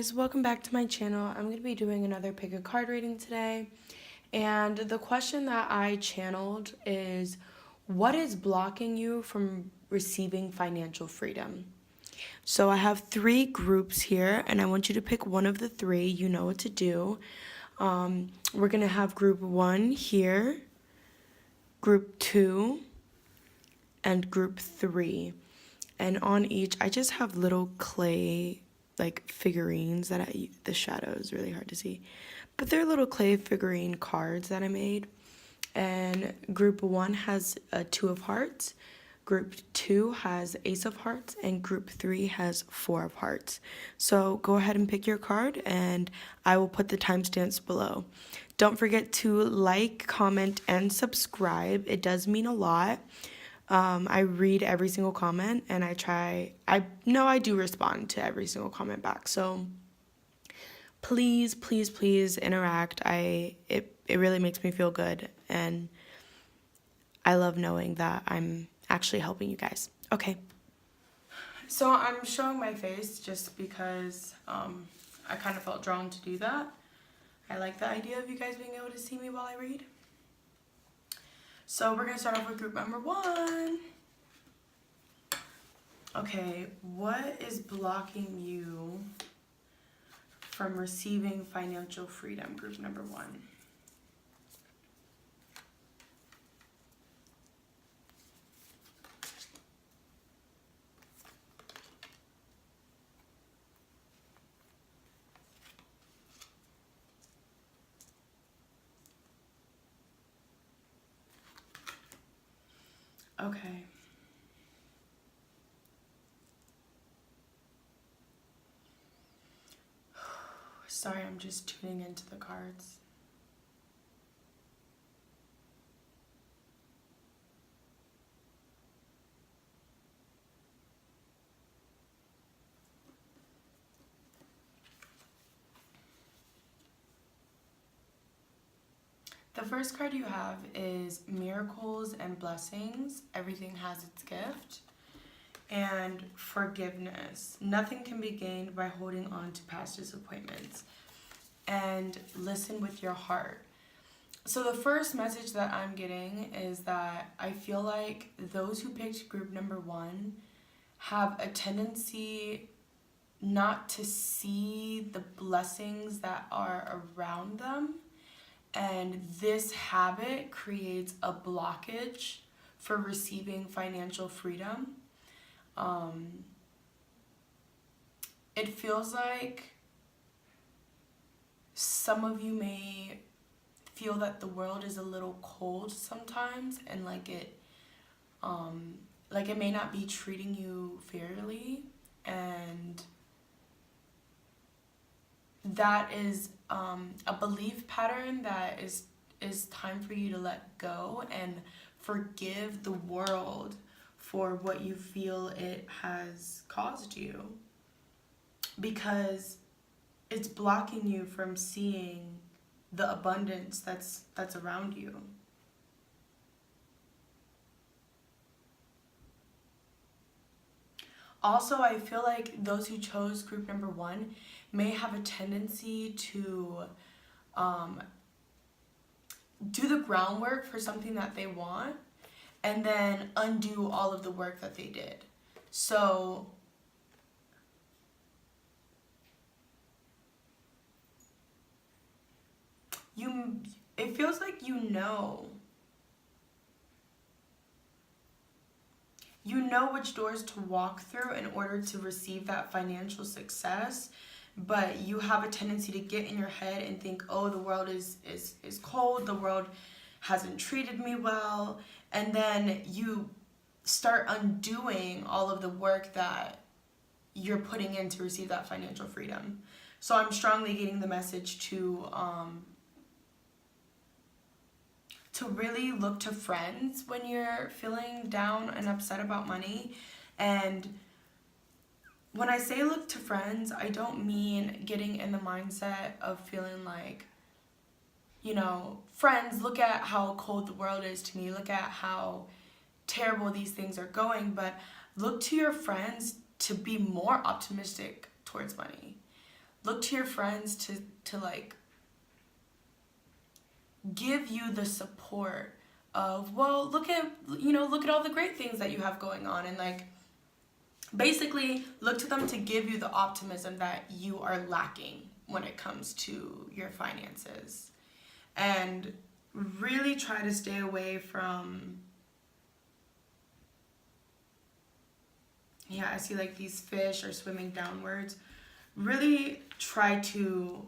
guys, welcome back to my channel. I'm going to be doing another pick a card reading today. And the question that I channeled is, what is blocking you from receiving financial freedom? So I have 3 groups here and I want you to pick one of the 3. You know what to do. We're going to have group 1 here, group 2, and group 3. And on each, I just have little clay like figurines that the shadow is really hard to see, but they're little clay figurine cards that I made. And group 1 has a 2 of hearts, group 2 has ace of hearts, and group 3 has 4 of hearts. So go ahead and pick your card and I will put the timestamps below. Don't forget to like, comment, and subscribe. It does mean a lot. I read every single comment and I do respond to every single comment back. So please, please, please interact. It really makes me feel good and I love knowing that I'm actually helping you guys. Okay. So I'm showing my face just because I kind of felt drawn to do that. I like the idea of you guys being able to see me while I read. So we're going to start off with group number 1. Okay, what is blocking you from receiving financial freedom? Group number 1. Okay. Sorry, I'm just tuning into the cards. The first card you have is miracles and blessings. Everything has its gift. And forgiveness. Nothing can be gained by holding on to past disappointments. And listen with your heart. So the first message that I'm getting is that I feel like those who picked group number 1 have a tendency not to see the blessings that are around them. And this habit creates a blockage for receiving financial freedom. It feels like some of you may feel that the world is a little cold sometimes, and like it may not be treating you fairly, and that is a belief pattern that is time for you to let go and forgive the world for what you feel it has caused you, because it's blocking you from seeing the abundance that's around you. Also, I feel like those who chose group number 1 may have a tendency to do the groundwork for something that they want and then undo all of the work that they did. So it feels like you know which doors to walk through in order to receive that financial success, but you have a tendency to get in your head and think, oh, the world is cold, the world hasn't treated me well, and then you start undoing all of the work that you're putting in to receive that financial freedom. So I'm strongly getting the message to really look to friends when you're feeling down and upset about money. And when I say look to friends, I don't mean getting in the mindset of feeling like, friends, look at how cold the world is to me, look at how terrible these things are going, but look to your friends to be more optimistic towards money. look to your friends to like give you the support of, well, look at all the great things that you have going on, and like basically look to them to give you the optimism that you are lacking when it comes to your finances. And really try to stay away from, I see like these fish are swimming downwards. Really try to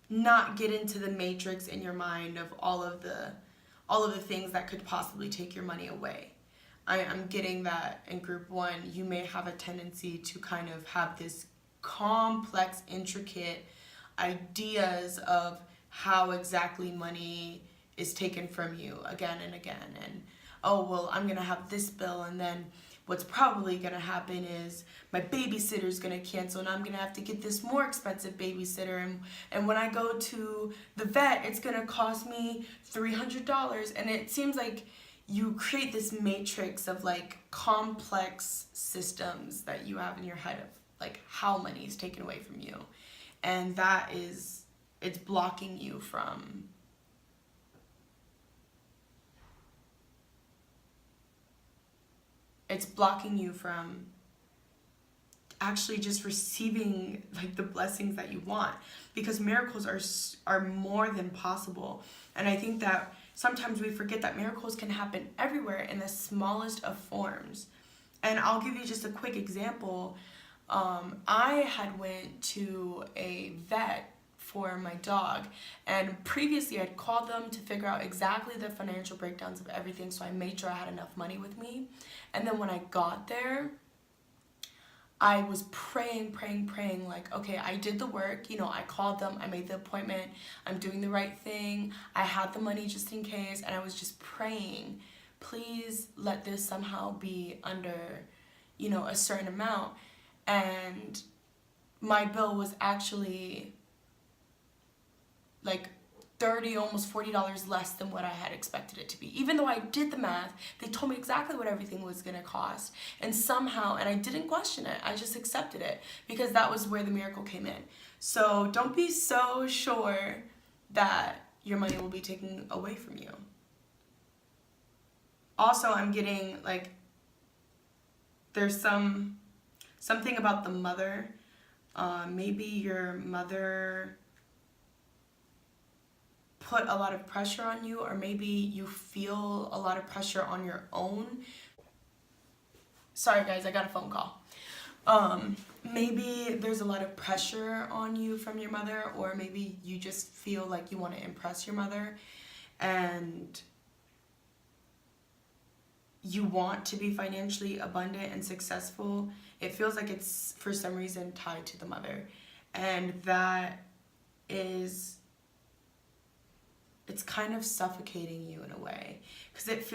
not get into the matrix in your mind of all of the things that could possibly take your money away. I'm getting that in group 1, you may have a tendency to kind of have this complex, intricate ideas of how exactly money is taken from you again and again. And, oh, well, I'm going to have this bill, and then what's probably going to happen is my babysitter's going to cancel, and I'm going to have to get this more expensive babysitter. And when I go to the vet, it's going to cost me $300. And it seems like you create this matrix of like complex systems that you have in your head of like how money is taken away from you. And it's blocking you from actually just receiving like the blessings that you want, because miracles are more than possible. And I think that sometimes we forget that miracles can happen everywhere in the smallest of forms. And I'll give you just a quick example. I had went to a vet for my dog, and previously I'd called them to figure out exactly the financial breakdowns of everything, so I made sure I had enough money with me. And then when I got there, I was praying, like, okay, I did the work, I called them, I made the appointment, I'm doing the right thing, I had the money just in case, and I was just praying, please let this somehow be under, a certain amount. And my bill was actually like $30, almost $40 less than what I had expected it to be. Even though I did the math, they told me exactly what everything was gonna cost. And somehow, and I didn't question it, I just accepted it, because that was where the miracle came in. So don't be so sure that your money will be taken away from you. Also, I'm getting like, there's something about the mother. Maybe your mother put a lot of pressure on you, or maybe you feel a lot of pressure on your own. Sorry guys, I got a phone call. Maybe there's a lot of pressure on you from your mother, or maybe you just feel like you want to impress your mother and you want to be financially abundant and successful. It feels like it's for some reason tied to the mother, and that is, it's kind of suffocating you in a way, because it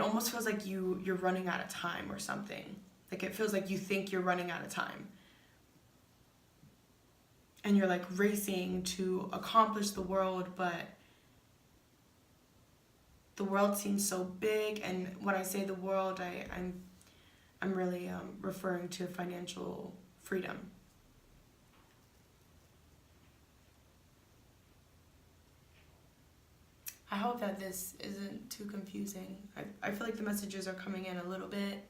almost feels like you're running out of time or something. Like it feels like you think you're running out of time, and you're like racing to accomplish the world, but the world seems so big. And when I say the world, I'm really referring to financial freedom. I hope that this isn't too confusing. I feel like the messages are coming in a little bit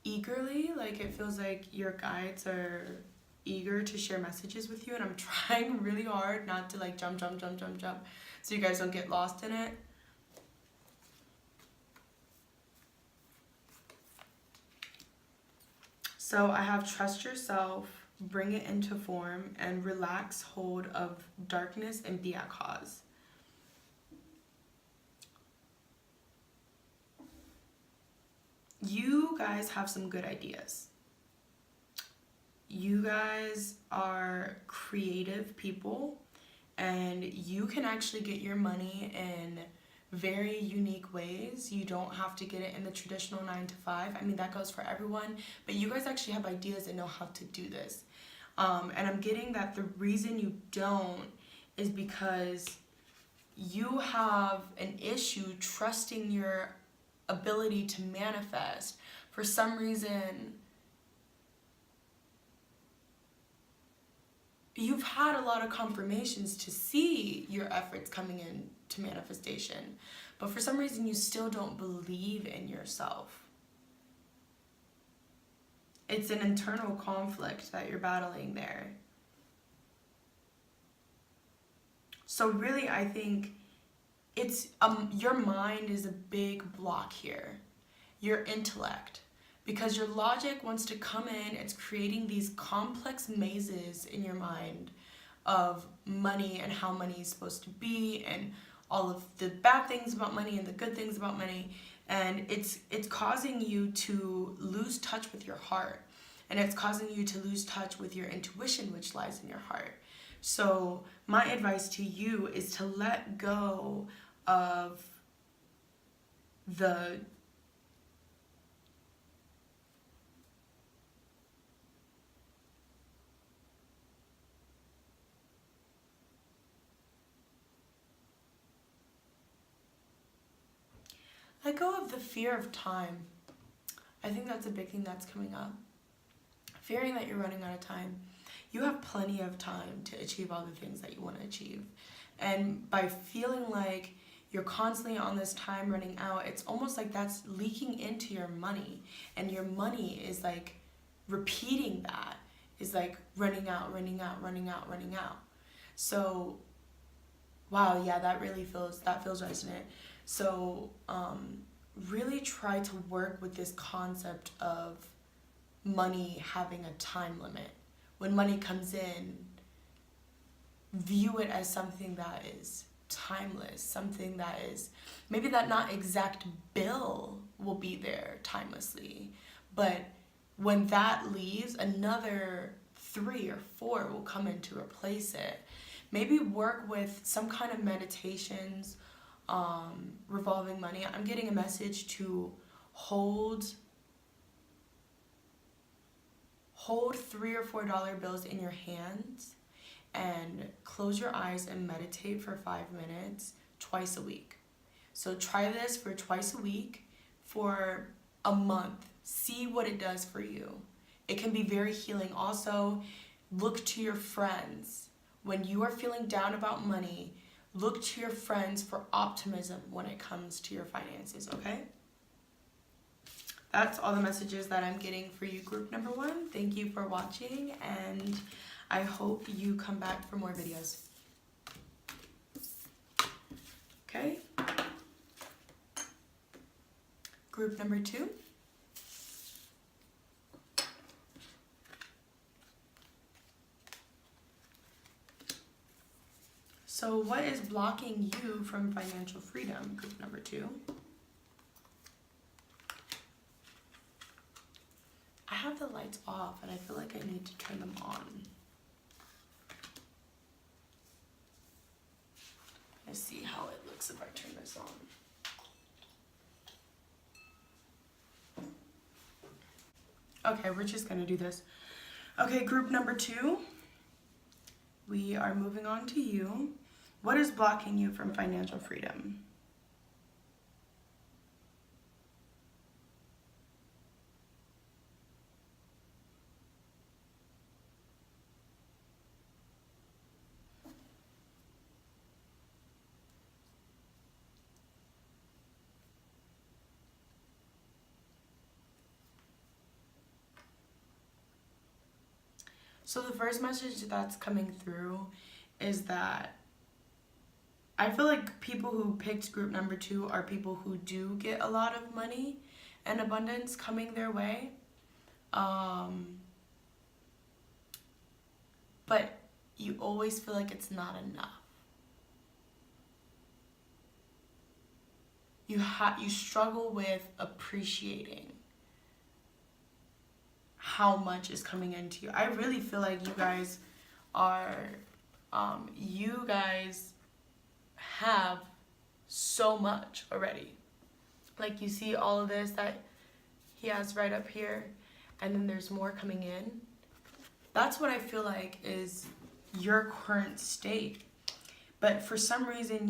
eagerly. Like it feels like your guides are eager to share messages with you, and I'm trying really hard not to like jump so you guys don't get lost in it. So I have trust yourself, bring it into form, and relax hold of darkness and be at cause. You guys have some good ideas. You guys are creative people, and you can actually get your money in very unique ways. You don't have to get it in the traditional 9 to 5. I mean, that goes for everyone, but you guys actually have ideas and know how to do this. And I'm getting that the reason you don't is because you have an issue trusting your ability to manifest, for some reason, you've had a lot of confirmations to see your efforts coming in to manifestation, but for some reason you still don't believe in yourself. It's an internal conflict that you're battling there. So really, I think it's your mind is a big block here. Your intellect. Because your logic wants to come in, it's creating these complex mazes in your mind of money and how money is supposed to be and all of the bad things about money and the good things about money. And it's causing you to lose touch with your heart. And it's causing you to lose touch with your intuition, which lies in your heart. So my advice to you is to let go of the let go of the fear of time. I think that's a big thing that's coming up. Fearing that you're running out of time. You have plenty of time to achieve all the things that you want to achieve. And by feeling like you're constantly on this time running out, it's almost like that's leaking into your money. And your money is like repeating that. Is like running out, running out, running out, running out. So, wow, yeah, that feels resonant. So, really try to work with this concept of money having a time limit. When money comes in, view it as something that is timeless, something that is, maybe that not exact bill will be there timelessly, but when that leaves, another 3 or 4 will come in to replace it. Maybe work with some kind of meditations, revolving money. I'm getting a message to hold $3 or $4 bills in your hands and close your eyes and meditate for 5 minutes twice a week. So try this for twice a week for a month. See what it does for you. It can be very healing. Also, look to your friends. When you are feeling down about money, look to your friends for optimism when it comes to your finances, okay? That's all the messages that I'm getting for you, group number 1. Thank you for watching, and I hope you come back for more videos. Okay? Group number 2. So what is blocking you from financial freedom, group number 2? I have the lights off and I feel like I need to turn them on. Let's see how it looks if I turn this on. Okay, we're just gonna do this. Okay, group number 2. We are moving on to you. What is blocking you from financial freedom? So the first message that's coming through is that I feel like people who picked group number 2 are people who do get a lot of money and abundance coming their way. But you always feel like it's not enough. You struggle with appreciating how much is coming into you. I really feel like you guys have so much already. Like you see all of this that he has right up here, and then there's more coming in. That's what I feel like is your current state. But for some reason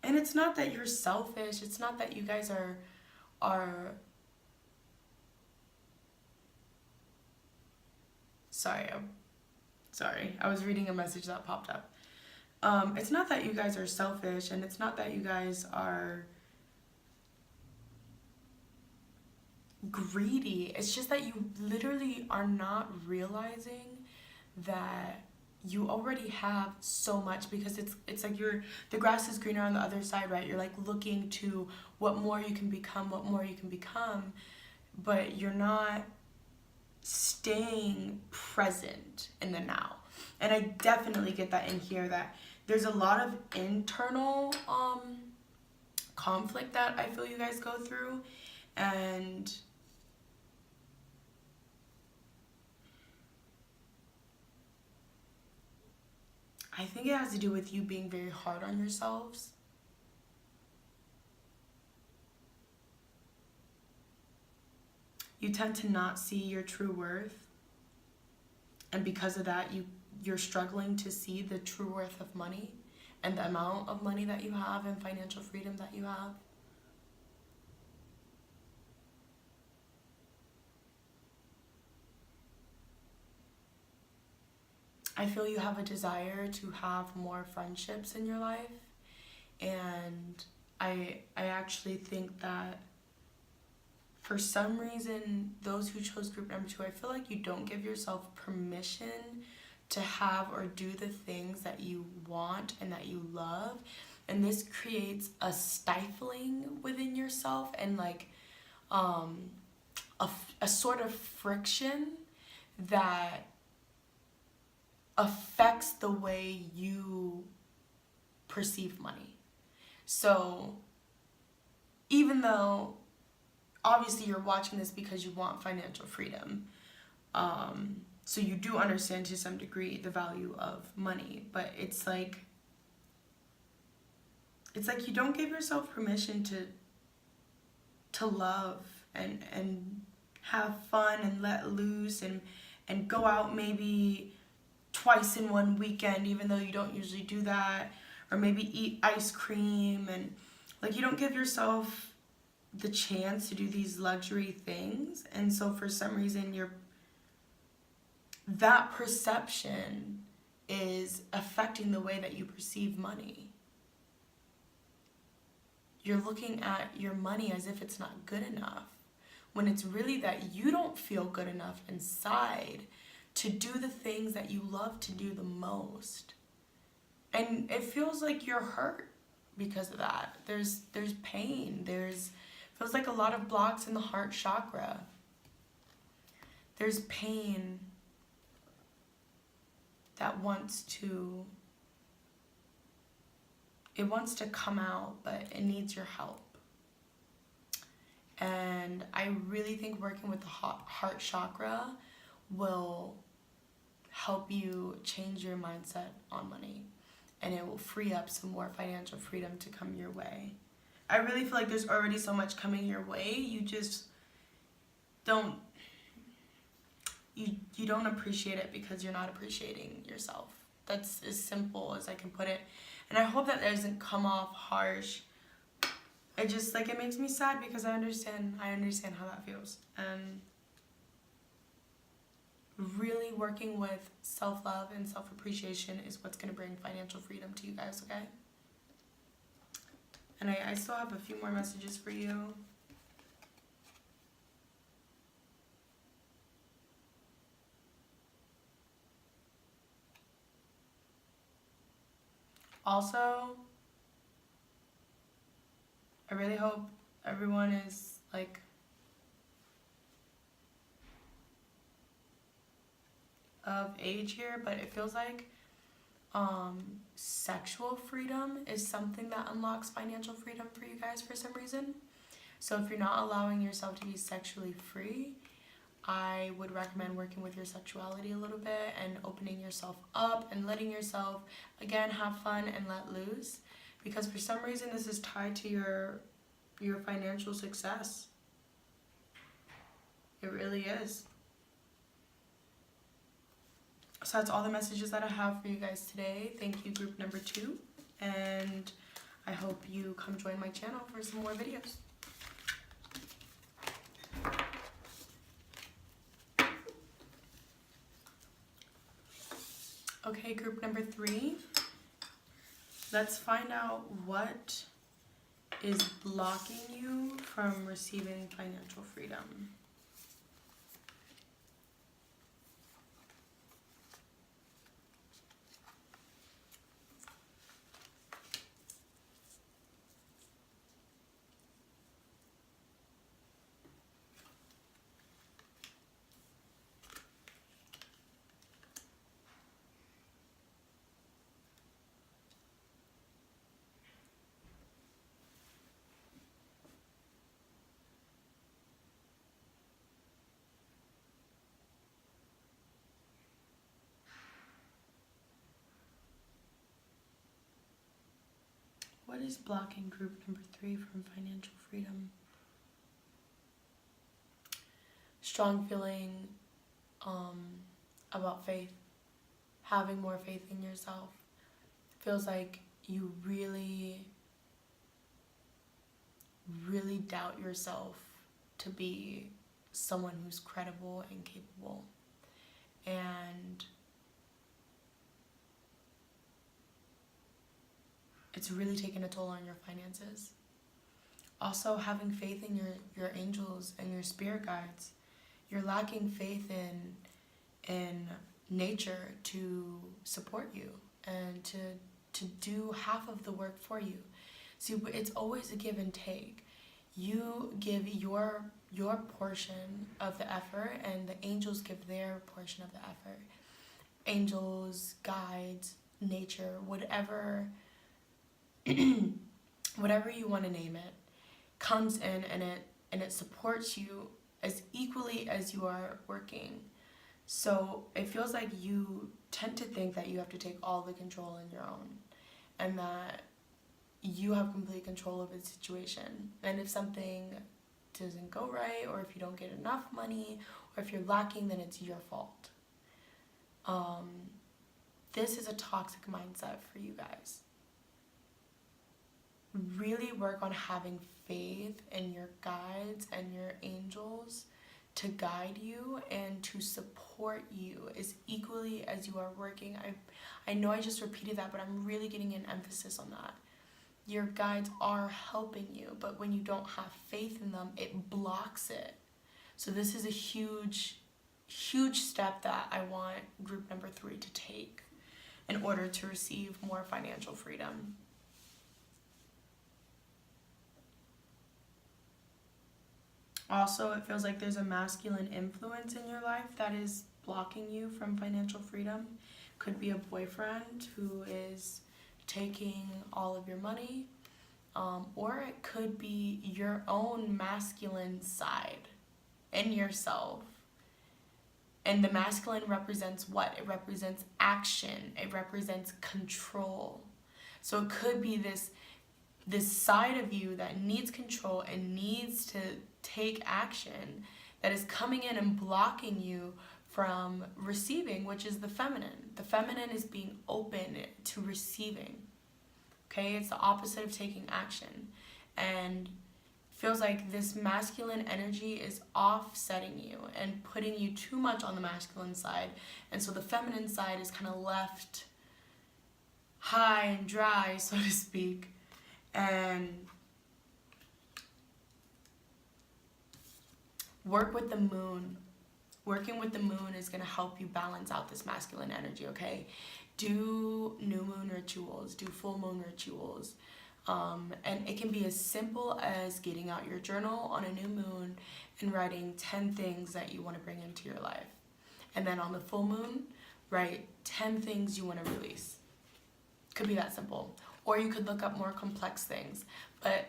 And it's not that you're selfish. It's not that you guys are sorry, I was reading a message that popped up. It's not that you guys are selfish, and it's not that you guys are greedy. It's just that you literally are not realizing that you already have so much, because it's like the grass is greener on the other side, right? You're like looking to what more you can become, but you're not staying present in the now. And I definitely get that in here, that there's a lot of internal conflict that I feel you guys go through, and I think it has to do with you being very hard on yourselves. You tend to not see your true worth, and because of that, you're struggling to see the true worth of money and the amount of money that you have and financial freedom that you have. I feel you have a desire to have more friendships in your life, and I actually think that for some reason, those who chose group number 2, I feel like you don't give yourself permission to have or do the things that you want and that you love. And this creates a stifling within yourself, and like a sort of friction that affects the way you perceive money. So even though obviously you're watching this because you want financial freedom, so you do understand to some degree the value of money, but it's like you don't give yourself permission to love and have fun and let loose and go out maybe twice in one weekend, even though you don't usually do that, or maybe eat ice cream, and like you don't give yourself the chance to do these luxury things. And so for some reason that perception is affecting the way that you perceive money. You're looking at your money as if it's not good enough, when it's really that you don't feel good enough inside to do the things that you love to do the most. And it feels like you're hurt because of that. There's pain. Feels like a lot of blocks in the heart chakra. There's pain that wants to come out, but it needs your help. And I really think working with the heart chakra will help you change your mindset on money, and it will free up some more financial freedom to come your way. I really feel like there's already so much coming your way. You just don't you don't appreciate it because you're not appreciating yourself. That's as simple as I can put it. And I hope that doesn't come off harsh. It makes me sad because I understand how that feels. And really working with self-love and self-appreciation is what's going to bring financial freedom to you guys, okay? And I still have a few more messages for you. Also, I really hope everyone is of age here, but it feels like sexual freedom is something that unlocks financial freedom for you guys for some reason. So if you're not allowing yourself to be sexually free, I would recommend working with your sexuality a little bit and opening yourself up and letting yourself, again, have fun and let loose. Because for some reason, this is tied to your financial success. It really is. So that's all the messages that I have for you guys today. Thank you, group number 2. And I hope you come join my channel for some more videos. Okay, group number 3. Let's find out what is blocking you from receiving financial freedom. What is blocking group number 3 from financial freedom? Strong feeling about faith, having more faith in yourself. Feels like you really doubt yourself to be someone who's credible and capable. And it's really taken a toll on your finances. Also, having faith in your angels and your spirit guides. You're lacking faith in nature to support you and to do half of the work for you. See, it's always a give and take. You give your portion of the effort, and the angels give their portion of the effort. Angels, guides, nature, whatever whatever you want to name it, comes in and it supports you as equally as you are working. So it feels like you tend to think that you have to take all the control on your own, and that you have complete control of the situation. And if something doesn't go right, or if you don't get enough money, or if you're lacking, then it's your fault. This is a toxic mindset for you guys. Really work on having faith in your guides and your angels to guide you and to support you as equally as you are working. I know I just repeated that, but I'm really getting an emphasis on that. Your guides are helping you, but when you don't have faith in them, it blocks it. So this is a huge step that I want group number 3 to take in order to receive more financial freedom. Also, it feels like there's a masculine influence in your life that is blocking you from financial freedom. Could be a boyfriend who is taking all of your money, or it could be your own masculine side in yourself. And the masculine represents what? It represents action. It represents control. So it could be this side of you that needs control and needs to take action that is coming in and blocking you from receiving, which is the feminine. The feminine is being open to receiving. Okay, it's the opposite of taking action. And feels like this masculine energy is offsetting you and putting you too much on the masculine side. And so the feminine side is kind of left high and dry, so to speak. And work with the moon. Working with the moon is going to help you balance out this masculine energy, okay? Do new moon rituals, do full moon rituals. And it can be as simple as getting out your journal on a new moon and writing 10 things that you want to bring into your life. And then on the full moon, write 10 things you want to release. Could be that simple. Or you could look up more complex things. But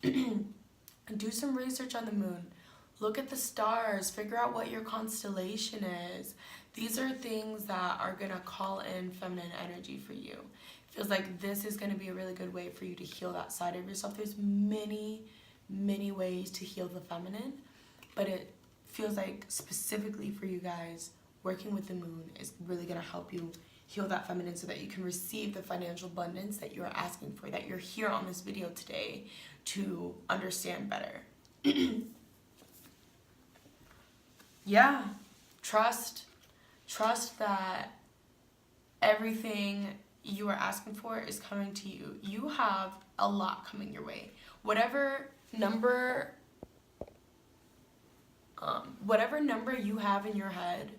do some research on the moon. Look at the stars. Figure out what your constellation is. These are things that are going to call in feminine energy for you. It feels like this is going to be a really good way for you to heal that side of yourself. There's many ways to heal the feminine. But it feels like specifically for you guys, working with the moon is really going to help you heal that feminine so that you can receive the financial abundance that you are asking for, that you're here on this video today to understand better. Yeah, trust that everything you are asking for is coming to you. You have a lot coming your way. Whatever number you have in your head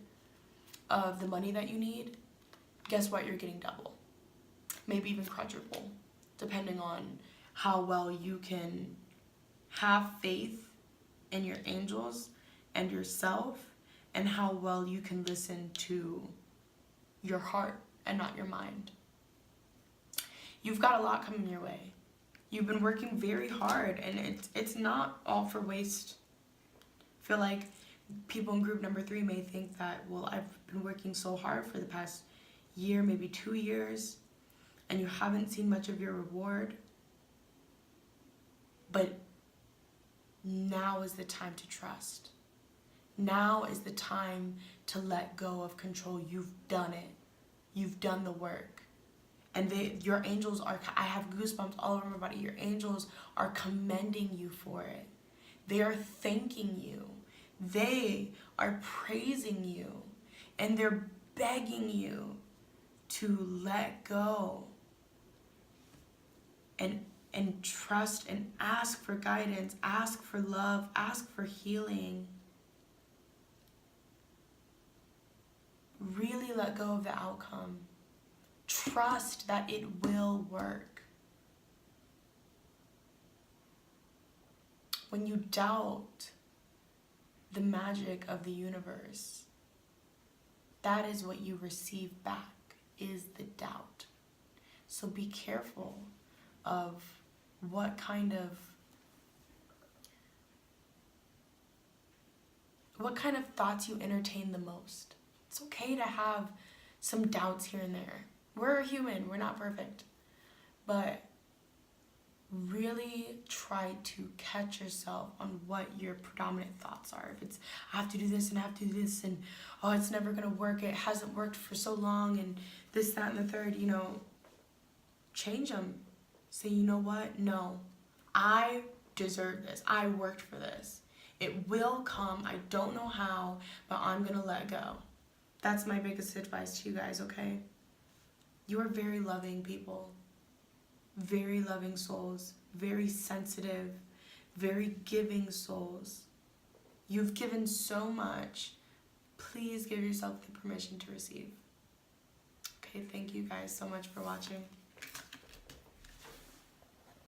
of the money that you need, guess what? You're getting double, maybe even quadruple, depending on how well you can have faith in your angels and yourself, and how well you can listen to your heart and not your mind. You've got a lot coming your way. You've been working very hard, and it's not all for waste. I feel like people in group number 3 may think that, well, I've been working so hard for the past year, maybe 2 years, and you haven't seen much of your reward. But now is the time to trust. Now is the time to let go of control. You've done it. You've done the work. And your angels are, I have goosebumps all over my body. Your angels are commending you for it. They are thanking you. They are praising you. And they're begging you to let go. And trust and ask for guidance, ask for love, ask for healing. Really let go of the outcome. Trust that it will work. When you doubt the magic of the universe, that is what you receive back, is the doubt. So be careful of what kind of thoughts you entertain the most. It's okay to have some doubts here and there. We're human, we're not perfect. But really try to catch yourself on what your predominant thoughts are. If it's, I have to do this and I have to do this, and oh, it's never gonna work, it hasn't worked for so long, and this, that, and the third, change them. Say, you know what? No, I deserve this. I worked for this. It will come. I don't know how, but I'm going to let go. That's my biggest advice to you guys, okay? You are very loving people, very loving souls, very sensitive, very giving souls. You've given so much. Please give yourself the permission to receive. Okay, thank you guys so much for watching.